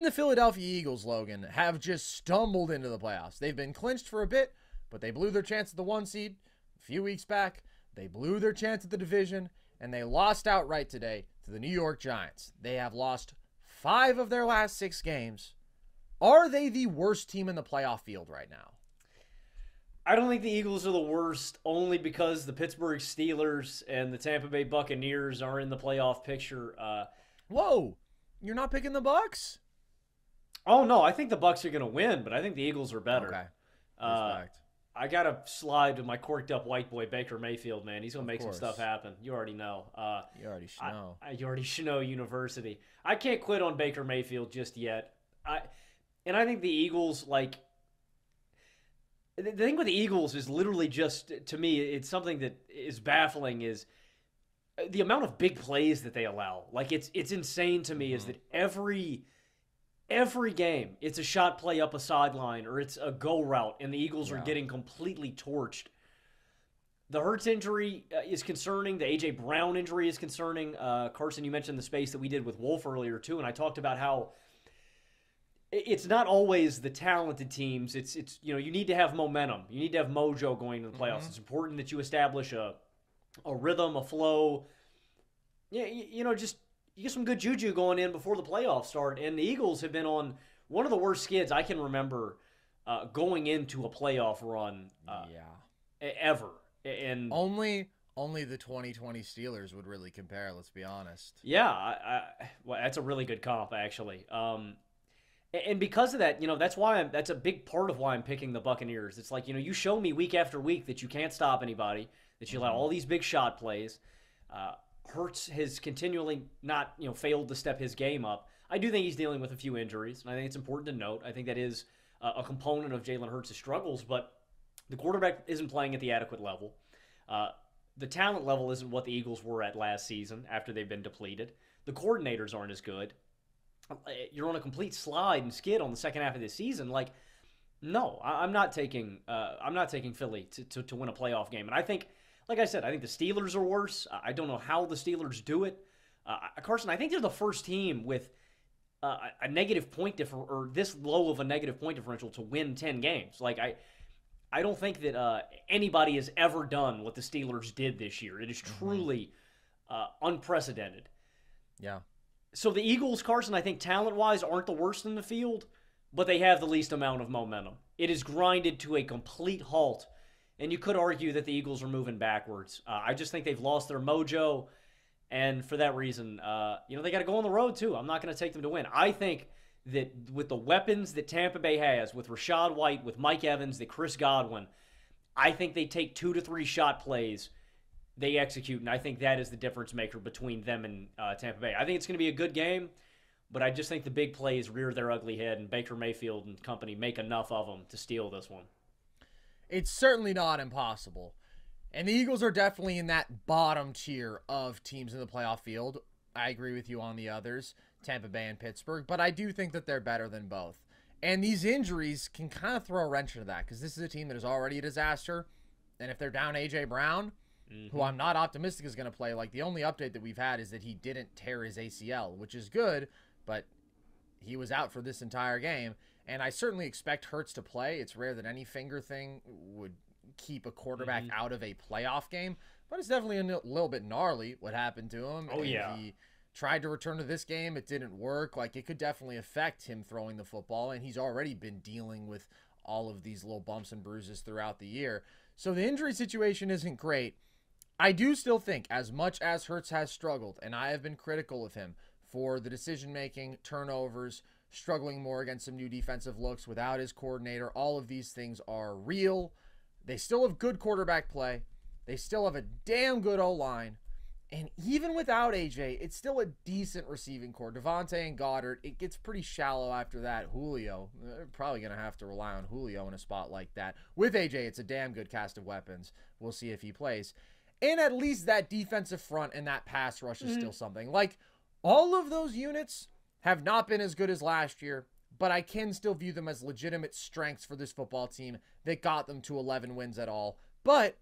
The Philadelphia Eagles, Logan, have just stumbled into the playoffs. They've been clinched for a bit, but they blew their chance at the 1 seed a few weeks back. They blew their chance at the division, and they lost outright today to the New York Giants. They have lost 5 of their last 6 games. Are they the worst team in the playoff field right now? I don't think the Eagles are the worst, only because the Pittsburgh Steelers and the Tampa Bay Buccaneers are in the playoff picture. Whoa, you're not picking the Bucs? Oh, no, I think the Bucs are going to win, but I think the Eagles are better. Okay, respect. I got to slide with my corked up white boy, Baker Mayfield, man. He's going to make some course. stuff happen. You already know. You already should know. You already should know University. I can't quit on Baker Mayfield just yet. And I think the Eagles, like, the thing with the Eagles is literally just, to me, it's something that is baffling is the amount of big plays that they allow. Like, it's insane to me is that every game, it's a shot play up a sideline or it's a go route, and the Eagles are getting completely torched. The Hurts injury is concerning. The A.J. Brown injury is concerning. Carson, you mentioned the space that we did with Wolf earlier, too, and I talked about how it's not always the talented teams. It's you need to have momentum. You need to have mojo going into the playoffs. It's important that you establish a rhythm, a flow. Yeah, just you get some good juju going in before the playoffs start. And the Eagles have been on one of the worst skids I can remember going into a playoff run ever. And only the 2020 Steelers would really compare, let's be honest. Yeah, well, that's a really good comp, actually. And because of that, that's a big part of why I'm picking the Buccaneers. It's like, you show me week after week that you can't stop anybody, that you allow all these big shot plays. Hurts has continually not, failed to step his game up. I do think he's dealing with a few injuries, and I think it's important to note. I think that is a component of Jalen Hurts' struggles, but the quarterback isn't playing at the adequate level. The talent level isn't what the Eagles were at last season after they've been depleted. The coordinators aren't as good. You're on a complete slide and skid on the second half of this season. Like, no, I'm not taking Philly to win a playoff game. And I think, like I said, I think the Steelers are worse. I don't know how the Steelers do it. Carson, I think they're the first team with a negative point differential, or this low of a negative point differential to win 10 games. Like, I don't think that anybody has ever done what the Steelers did this year. It is truly unprecedented. Yeah. So the Eagles, Carson, I think talent-wise aren't the worst in the field, but they have the least amount of momentum. It is grinded to a complete halt, and you could argue that the Eagles are moving backwards. I just think they've lost their mojo, and for that reason, they got to go on the road too. I'm not going to take them to win. I think that with the weapons that Tampa Bay has, with Rachaad White, with Mike Evans, with Chris Godwin, I think they take 2 to 3 shot plays, they execute, and I think that is the difference maker between them and Tampa Bay. I think it's going to be a good game, but I just think the big plays rear their ugly head, and Baker Mayfield and company make enough of them to steal this one. It's certainly not impossible. And the Eagles are definitely in that bottom tier of teams in the playoff field. I agree with you on the others, Tampa Bay and Pittsburgh, but I do think that they're better than both. And these injuries can kind of throw a wrench into that, because this is a team that is already a disaster, and if they're down A.J. Brown, who I'm not optimistic is going to play. Like, the only update that we've had is that he didn't tear his ACL, which is good, but he was out for this entire game. And I certainly expect Hurts to play. It's rare that any finger thing would keep a quarterback out of a playoff game, but it's definitely a little bit gnarly what happened to him. Oh, yeah. He tried to return to this game. It didn't work. Like, it could definitely affect him throwing the football, and he's already been dealing with all of these little bumps and bruises throughout the year. So the injury situation isn't great. I do still think, as much as Hurts has struggled, and I have been critical of him for the decision-making, turnovers, struggling more against some new defensive looks without his coordinator, all of these things are real. They still have good quarterback play. They still have a damn good O-line. And even without A.J., it's still a decent receiving core. Devontae and Goddard, it gets pretty shallow after that. Julio, they're probably going to have to rely on Julio in a spot like that. With A.J., it's a damn good cast of weapons. We'll see if he plays. And at least that defensive front and that pass rush is still something. Like, all of those units have not been as good as last year, but I can still view them as legitimate strengths for this football team that got them to 11 wins at all. But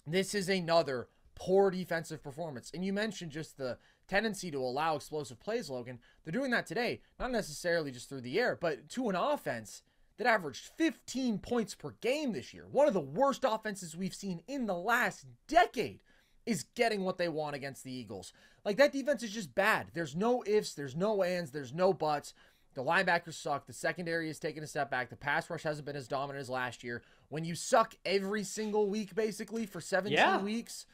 this is another poor defensive performance. And you mentioned just the tendency to allow explosive plays, Logan. They're doing that today, not necessarily just through the air, but to an offense that averaged 15 points per game this year. One of the worst offenses we've seen in the last decade is getting what they want against the Eagles. Like, that defense is just bad. There's no ifs, there's no ands, there's no buts. The linebackers suck. The secondary is taking a step back. The pass rush hasn't been as dominant as last year. When you suck every single week, basically, for 17 weeks,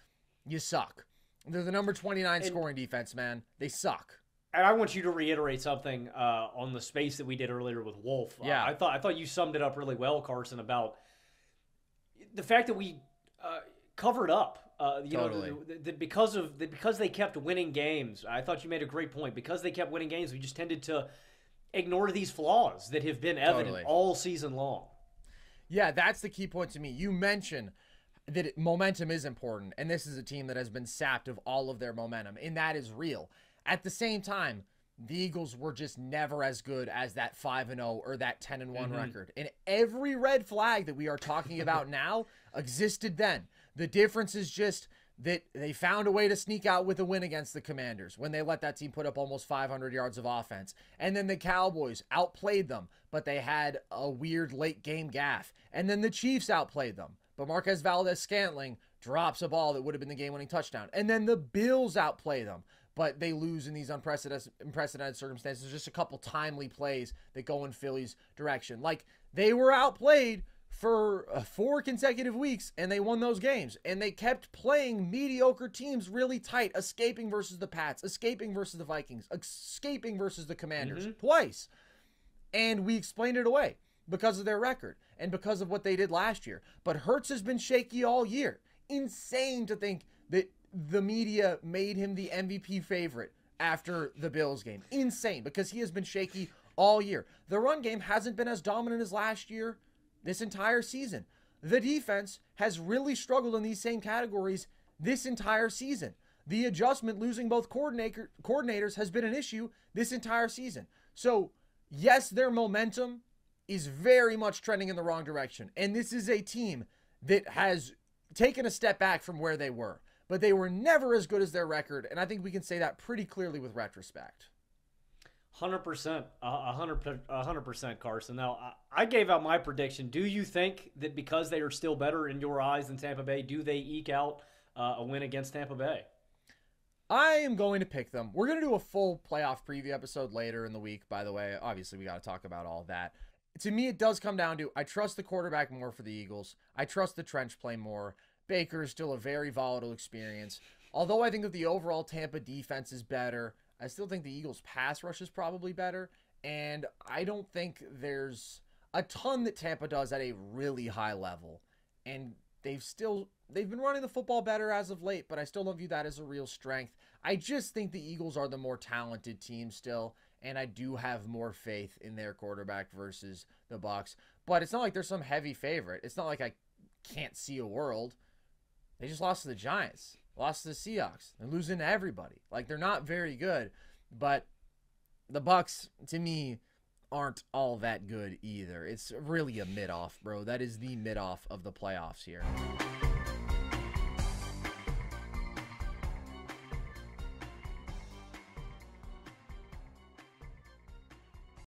you suck. They're the number 29 scoring defense, man. They suck. And I want you to reiterate something on the space that we did earlier with Wolf. Yeah. I thought you summed it up really well, Carson, about the fact that we covered up. Totally. Because they kept winning games. I thought you made a great point. Because they kept winning games, we just tended to ignore these flaws that have been evident all season long. Yeah, that's the key point to me. You mentioned that momentum is important, and this is a team that has been sapped of all of their momentum, and that is real. At the same time, the Eagles were just never as good as that 5-0 or that 10-1 record. And every red flag that we are talking about now existed then. The difference is just that they found a way to sneak out with a win against the Commanders when they let that team put up almost 500 yards of offense. And then the Cowboys outplayed them, but they had a weird late game gaffe. And then the Chiefs outplayed them, but Marquez Valdez-Scantling drops a ball that would have been the game-winning touchdown. And then the Bills outplay them, but they lose in these unprecedented circumstances. Just a couple timely plays that go in Philly's direction. Like, they were outplayed for 4 consecutive weeks, and they won those games. And they kept playing mediocre teams really tight, escaping versus the Pats, escaping versus the Vikings, escaping versus the Commanders twice. And we explained it away because of their record and because of what they did last year. But Hurts has been shaky all year. Insane to think that the media made him the MVP favorite after the Bills game. Insane, because he has been shaky all year. The run game hasn't been as dominant as last year this entire season. The defense has really struggled in these same categories this entire season. The adjustment, losing both coordinators, has been an issue this entire season. So, yes, their momentum is very much trending in the wrong direction. And this is a team that has taken a step back from where they were. But they were never as good as their record, and I think we can say that pretty clearly with retrospect. 100%, 100%, Carson. Now, I gave out my prediction. Do you think that because they are still better in your eyes than Tampa Bay, do they eke out a win against Tampa Bay? I am going to pick them. We're going to do a full playoff preview episode later in the week, by the way. Obviously, we got to talk about all that. To me, it does come down to I trust the quarterback more for the Eagles. I trust the trench play more. Baker is still a very volatile experience. Although I think that the overall Tampa defense is better, I still think the Eagles' pass rush is probably better. And I don't think there's a ton that Tampa does at a really high level. And they've been running the football better as of late, but I still don't view that as a real strength. I just think the Eagles are the more talented team still, and I do have more faith in their quarterback versus the Bucs. But it's not like they're some heavy favorite. It's not like I can't see a world. They just lost to the Giants, lost to the Seahawks. They're losing to everybody. Like, they're not very good, but the Bucs, to me, aren't all that good either. It's really a mid-off, bro. That is the mid-off of the playoffs here.